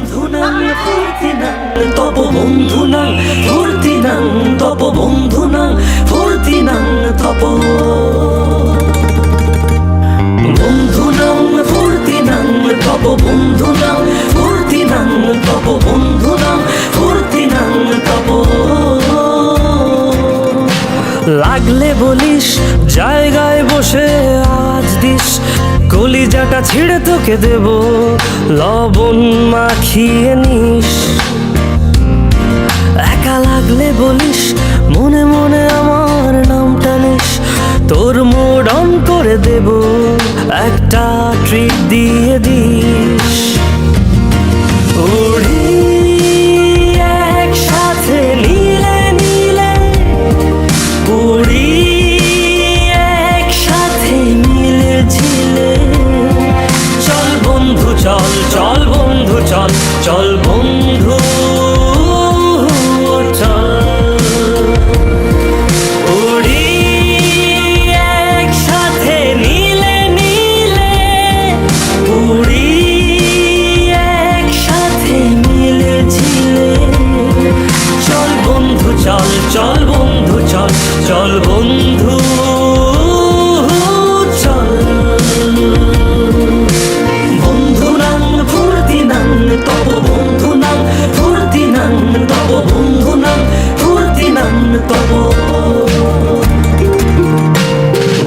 বন্ধুনাং ফুর্তিনাং তব বন্ধুনাং ফুর্তিনাং তব বন্ধুনাং ফুর্তিনাং তব বন্ধুনাং ফুর্তিনাং তব বন্ধুনাং ফুর্তিনাং তব বন্ধুনাং ফুর্তিনাং তব। লাগলে বলিস জায়গায় বসে আওয়াজ দিস, কলিজাটা ছিঁড়ে তোকে দেব লবণ মাখিয়ে নিস। একা লাগলে বলিস মনে মনে আমার নামটা নিস, তোর মুড অন করে দেব একটা ট্রিট দিয়ে দিস। উড়ি একসাথে নীলে নীলে, উড়ি একসাথে মিলে ঝিলে, চল বন্ধু চল, চল বন্ধু চল, চল বন্ধু চল। উড়ি একসাথে নীলে নীলে, উড়ি একসাথে মিলে ঝিলে, চল বন্ধু চল, চল বন্ধু চল, চল বন্ধু চল। বন্ধুনাং ফুর্তিনাং তব বন্ধুনাং ফুর্তিনাং তব বন্ধুনাং ফুর্তিনাং তব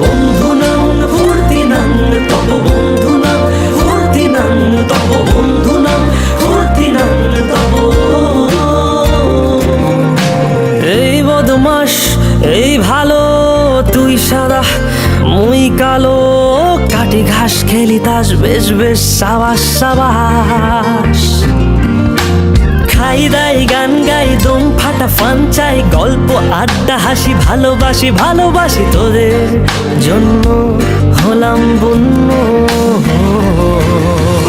বন্ধুনাং ফুর্তিনাং তব বন্ধুনাং ফুর্তিনাং তব বন্ধুনাং ফুর্তিনাং তব। এই বদমাস এই ভালো, তুই সাদা মুই কালো, কাটি ঘাস খেলি তাস বেশ বেশ সাবাস সাবাস। খাই দাই গান গাই দম ফাটা ফান চাই, গল্প আড্ডা হাসি ভালোবাসি ভালোবাসি, তোদের জন্য হলাম বন্য।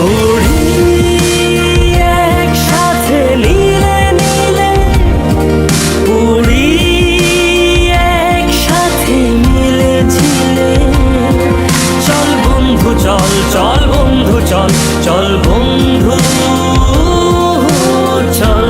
উড়ি একসাথে নীলে নীলে, উড়ি একসাথে মিলে ঝিলে, চল বন্ধু চল, চল বন্ধু চল, চল বন্ধু চল।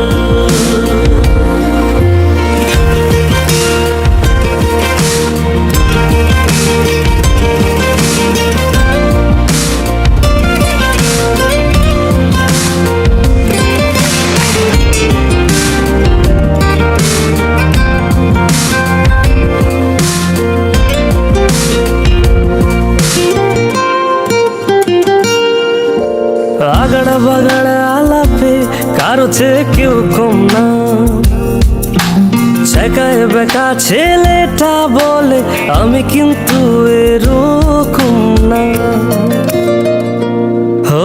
আগড়া বাগড়া আলাপে কারো চেয়ে কেউ কম না, ছেকায় বেকা ছেলেটা বলে আমি কিন্তু এরকম না। হো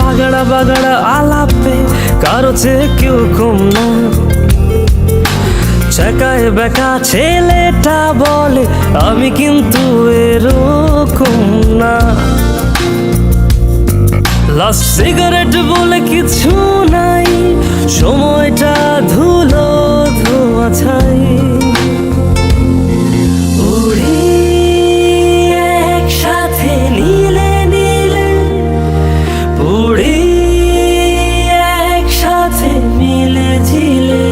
আগড়া বাগড়া আলাপে কারো চেয়ে কেউ কম না, ছেকায় বেকা ছেলেটা বলে আমি কিন্তু এরকম না। লাস্ট সিগারেট বলে কিছু নাই, সময়টা ধুলো ধোয়া ছাই। উড়ি একসাথে নীলে নীলে, উড়ি একসাথে মিলে ঝিলে,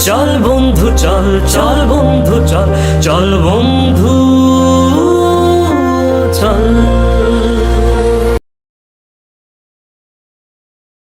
চল বন্ধু চল, চল বন্ধু চল, চল বন্ধু